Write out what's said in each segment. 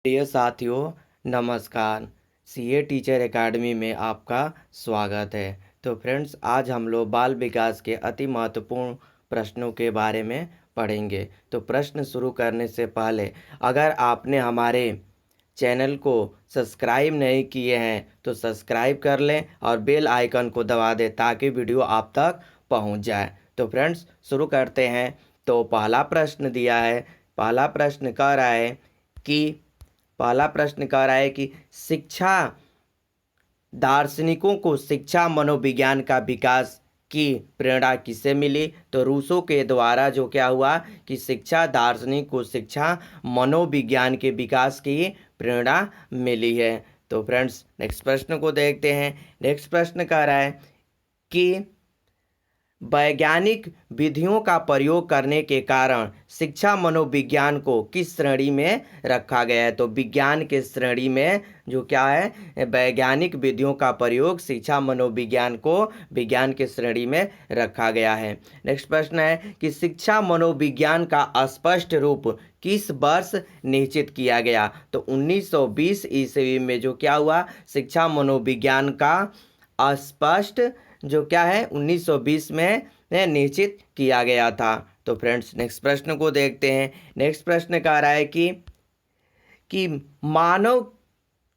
प्रिय साथियों, नमस्कार। सीए टीचर एकेडमी में आपका स्वागत है। तो फ्रेंड्स, आज हम लोग बाल विकास के अति महत्वपूर्ण प्रश्नों के बारे में पढ़ेंगे। तो प्रश्न शुरू करने से पहले अगर आपने हमारे चैनल को सब्सक्राइब नहीं किए हैं तो सब्सक्राइब कर लें और बेल आइकन को दबा दें ताकि वीडियो आप तक पहुंच जाए। तो फ्रेंड्स, शुरू करते हैं। तो पहला प्रश्न कह रहा है कि शिक्षा दार्शनिकों को शिक्षा मनोविज्ञान का विकास की प्रेरणा किससे मिली। तो रूसो के द्वारा जो क्या हुआ कि शिक्षा दार्शनिक को शिक्षा मनोविज्ञान के विकास की प्रेरणा मिली है। तो फ्रेंड्स, नेक्स्ट प्रश्न को देखते हैं। नेक्स्ट प्रश्न कह रहा है कि वैज्ञानिक विधियों का प्रयोग करने के कारण शिक्षा मनोविज्ञान को किस श्रेणी में रखा गया है। तो विज्ञान के श्रेणी में जो क्या है, वैज्ञानिक विधियों का प्रयोग शिक्षा मनोविज्ञान को विज्ञान के श्रेणी में रखा गया है। नेक्स्ट प्रश्न है कि शिक्षा मनोविज्ञान का स्पष्ट रूप किस वर्ष निश्चित किया गया। तो 1920 ईस्वी में जो क्या हुआ, शिक्षा मनोविज्ञान का स्पष्ट जो क्या है 1920 में निश्चित किया गया था। तो फ्रेंड्स, नेक्स्ट प्रश्न को देखते हैं। नेक्स्ट प्रश्न कह रहा है कि मानव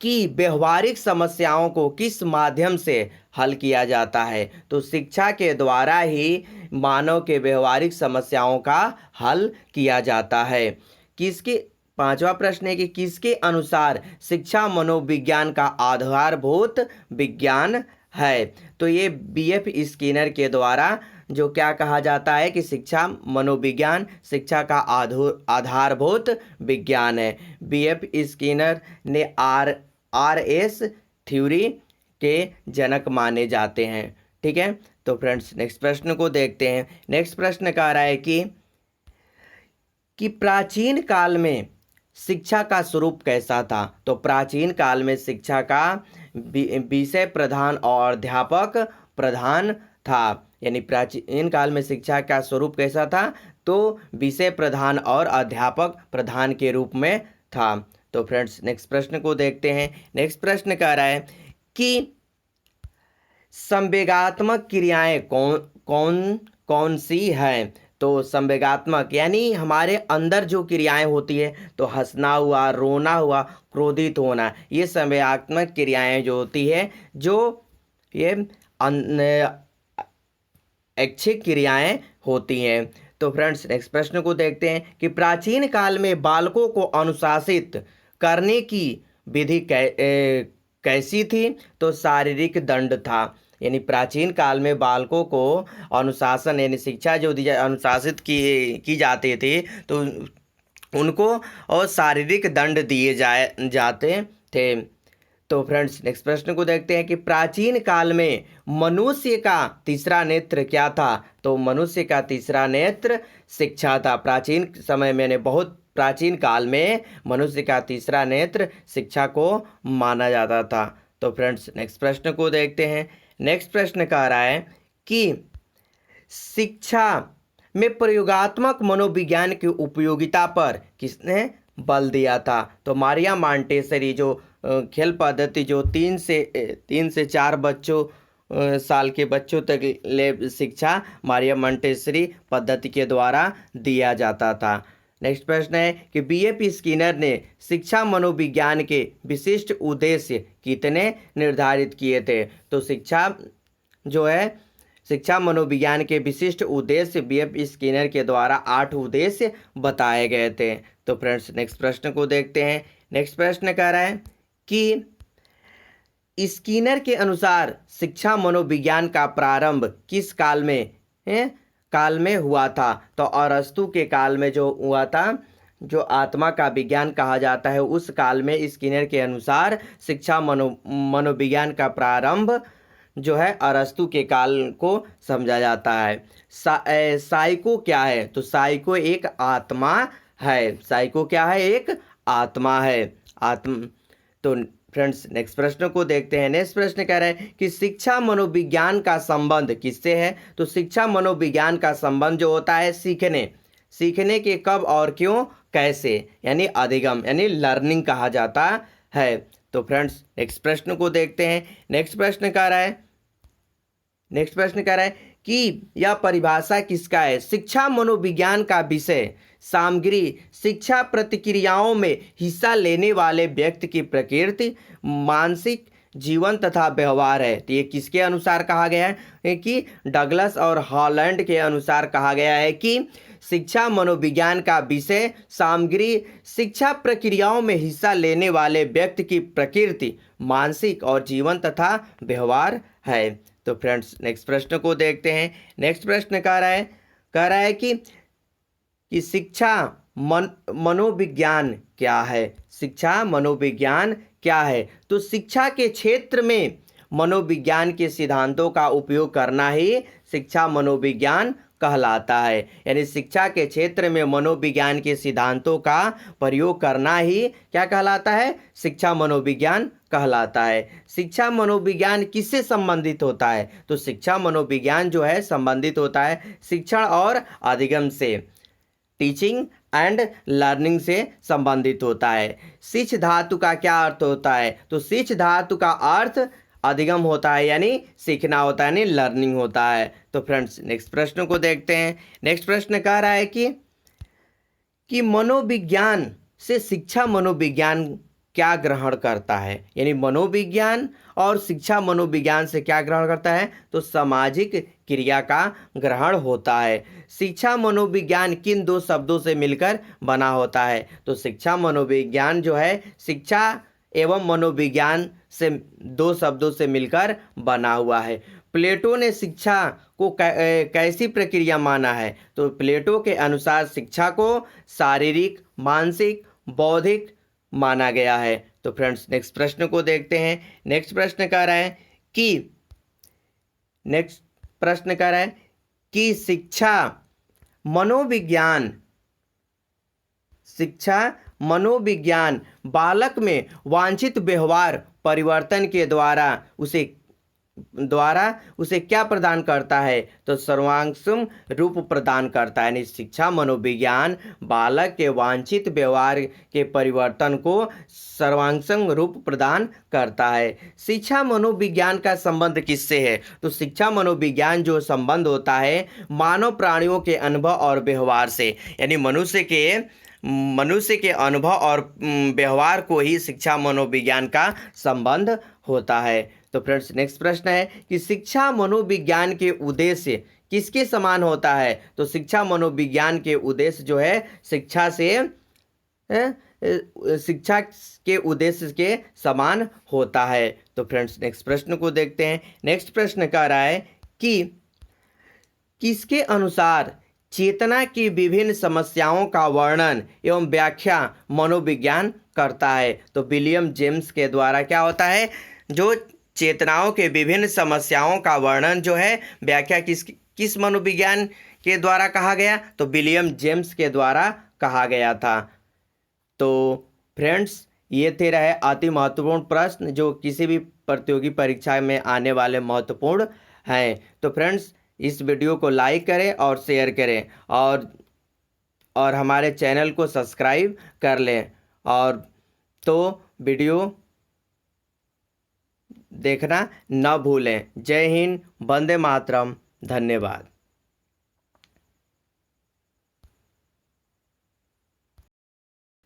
की व्यवहारिक समस्याओं को किस माध्यम से हल किया जाता है। तो शिक्षा के द्वारा ही मानव के व्यवहारिक समस्याओं का हल किया जाता है। पांचवा प्रश्न है कि किसके अनुसार शिक्षा मनोविज्ञान का आधारभूत विज्ञान है। तो ये बीएफ स्किनर के द्वारा जो क्या कहा जाता है कि शिक्षा मनोविज्ञान शिक्षा का आधारभूत विज्ञान है। बीएफ स्किनर ने आरएस थ्योरी के जनक माने जाते हैं। ठीक है। तो फ्रेंड्स, नेक्स्ट प्रश्न को देखते हैं। नेक्स्ट प्रश्न कह रहा है कि प्राचीन काल में शिक्षा का स्वरूप कैसा था। तो प्राचीन काल में शिक्षा का विषय प्रधान और अध्यापक प्रधान था। यानी प्राचीन काल में शिक्षा का स्वरूप कैसा था, तो विषय प्रधान और अध्यापक प्रधान के रूप में था। तो फ्रेंड्स, नेक्स्ट प्रश्न को देखते हैं। नेक्स्ट प्रश्न कह रहा है कि संवेगात्मक क्रियाएं कौन कौन सी हैं। तो संवेगात्मक यानी हमारे अंदर जो क्रियाएं होती है, तो हंसना हुआ, रोना हुआ, क्रोधित होना, ये संवेगात्मक क्रियाएं जो होती है, जो ये ऐच्छिक क्रियाएं होती हैं। तो फ्रेंड्स, नेक्स्ट प्रश्न को देखते हैं कि प्राचीन काल में बालकों को अनुशासित करने की विधि कैसी थी। तो शारीरिक दंड था। यानी प्राचीन काल में बालकों को अनुशासन यानी शिक्षा जो दी अनुशासित की जाती थी, तो उनको और शारीरिक दंड दिए जाते थे। तो फ्रेंड्स, नेक्स्ट प्रश्न को देखते हैं कि प्राचीन काल में मनुष्य का तीसरा नेत्र क्या था। तो मनुष्य का तीसरा नेत्र शिक्षा था। प्राचीन समय में बहुत प्राचीन काल में मनुष्य का तीसरा नेत्र शिक्षा को माना जाता था। तो फ्रेंड्स, नेक्स्ट प्रश्न को देखते हैं। नेक्स्ट प्रश्न कह रहा है कि शिक्षा में प्रयोगात्मक मनोविज्ञान की उपयोगिता पर किसने बल दिया था। तो मारिया मॉन्टेसरी जो खेल पद्धति जो 3 से 4 साल के बच्चों तक ले शिक्षा मारिया मॉन्टेसरी पद्धति के द्वारा दिया जाता था। नेक्स्ट प्रश्न है कि बीएफ स्किनर ने शिक्षा मनोविज्ञान के विशिष्ट उद्देश्य कितने निर्धारित किए थे। तो शिक्षा मनोविज्ञान के विशिष्ट उद्देश्य बीएफ स्किनर के द्वारा 8 उद्देश्य बताए गए थे। तो फ्रेंड्स, नेक्स्ट प्रश्न को देखते हैं। नेक्स्ट प्रश्न कह रहा है कि स्किनर के अनुसार शिक्षा मनोविज्ञान का प्रारंभ किस काल में हुआ था। तो अरस्तु के काल में जो हुआ था, जो आत्मा का विज्ञान कहा जाता है, उस काल में स्किनर के अनुसार शिक्षा मनोविज्ञान का प्रारंभ जो है अरस्तु के काल को समझा जाता है। साइको क्या है। तो साइको एक आत्मा है। साइको क्या है, एक आत्मा है। तो फ्रेंड्स, नेक्स्ट प्रश्न को देखते हैं। नेक्स्ट प्रश्न कह रहा है कि शिक्षा मनोविज्ञान का संबंध किससे है। तो शिक्षा मनोविज्ञान का संबंध जो होता है सीखने के कब और क्यों कैसे, यानी अधिगम यानी लर्निंग कहा जाता है। तो फ्रेंड्स नेक्स्ट प्रश्न को देखते हैं। नेक्स्ट प्रश्न कह रहा है कि यह परिभाषा किसका है? शिक्षा मनोविज्ञान का विषय सामग्री शिक्षा प्रतिक्रियाओं में हिस्सा लेने वाले व्यक्ति की प्रकृति, मानसिक जीवन तथा व्यवहार है। तो ये किसके अनुसार कहा गया है? कि डगलस और हॉलैंड के अनुसार कहा गया है कि शिक्षा मनोविज्ञान का विषय सामग्री शिक्षा प्रक्रियाओं में हिस्सा लेने वाले व्यक्ति की प्रकृति, मानसिक और जीवन तथा व्यवहार है। तो फ्रेंड्स नेक्स्ट प्रश्न को देखते हैं। नेक्स्ट प्रश्न कह रहा है कि शिक्षा मनोविज्ञान क्या है? शिक्षा मनोविज्ञान क्या है? तो शिक्षा के क्षेत्र में मनोविज्ञान के सिद्धांतों का उपयोग करना ही शिक्षा मनोविज्ञान कहलाता है। यानी शिक्षा के क्षेत्र में मनोविज्ञान के सिद्धांतों का प्रयोग करना ही क्या कहलाता है? शिक्षा मनोविज्ञान कहलाता है। शिक्षा मनोविज्ञान किससे संबंधित होता है? तो शिक्षा मनोविज्ञान जो है संबंधित होता है शिक्षण और अधिगम से, टीचिंग एंड लर्निंग से संबंधित होता है। शिक्ष धातु का क्या अर्थ होता है? तो शिक्ष धातु का अर्थ अधिगम होता है, यानी सीखना होता है, यानी लर्निंग होता है। तो फ्रेंड्स नेक्स्ट प्रश्न को देखते हैं। नेक्स्ट प्रश्न कह रहा है कि मनोविज्ञान से शिक्षा मनोविज्ञान क्या ग्रहण करता है? यानी मनोविज्ञान और शिक्षा मनोविज्ञान से क्या ग्रहण करता है? तो सामाजिक क्रिया का ग्रहण होता है। शिक्षा मनोविज्ञान किन दो शब्दों से मिलकर बना होता है? तो शिक्षा मनोविज्ञान जो है शिक्षा एवं मनोविज्ञान से दो शब्दों से मिलकर बना हुआ है। प्लेटो ने शिक्षा को कैसी प्रक्रिया माना है? तो प्लेटो के अनुसार शिक्षा को शारीरिक, मानसिक, बौद्धिक माना गया है। तो फ्रेंड्स नेक्स्ट प्रश्न को देखते हैं। नेक्स्ट प्रश्न कह रहा है कि शिक्षा मनोविज्ञान बालक में वांछित व्यवहार परिवर्तन के द्वारा उसे क्या प्रदान करता है? तो सर्वांगीण रूप प्रदान करता है। यानी शिक्षा मनोविज्ञान बालक के वांछित व्यवहार के परिवर्तन को सर्वांगीण रूप प्रदान करता है। शिक्षा मनोविज्ञान का संबंध किससे है? तो शिक्षा मनोविज्ञान जो संबंध होता है मानव प्राणियों के अनुभव और व्यवहार से, यानी मनुष्य के अनुभव और व्यवहार को ही शिक्षा मनोविज्ञान का संबंध होता है। तो फ्रेंड्स नेक्स्ट प्रश्न है कि शिक्षा मनोविज्ञान के उद्देश्य किसके समान होता है? तो शिक्षा मनोविज्ञान के उद्देश्य जो है शिक्षा के उद्देश्य के समान होता है। तो फ्रेंड्स नेक्स्ट प्रश्न को देखते हैं। नेक्स्ट प्रश्न कह रहा है कि किसके अनुसार चेतना की विभिन्न समस्याओं का वर्णन एवं व्याख्या मनोविज्ञान करता है? तो विलियम जेम्स के द्वारा क्या होता है? जो चेतनाओं के विभिन्न समस्याओं का वर्णन जो है व्याख्या किस मनोविज्ञान के द्वारा कहा गया? तो विलियम जेम्स के द्वारा कहा गया था। तो फ्रेंड्स ये रहे अति महत्वपूर्ण प्रश्न जो किसी भी प्रतियोगी परीक्षा में आने वाले महत्वपूर्ण हैं। तो फ्रेंड्स इस वीडियो को लाइक करें और शेयर करें और हमारे चैनल को सब्सक्राइब कर लें, और तो वीडियो देखना न भूलें। जय हिंद, वंदे मातरम, धन्यवाद।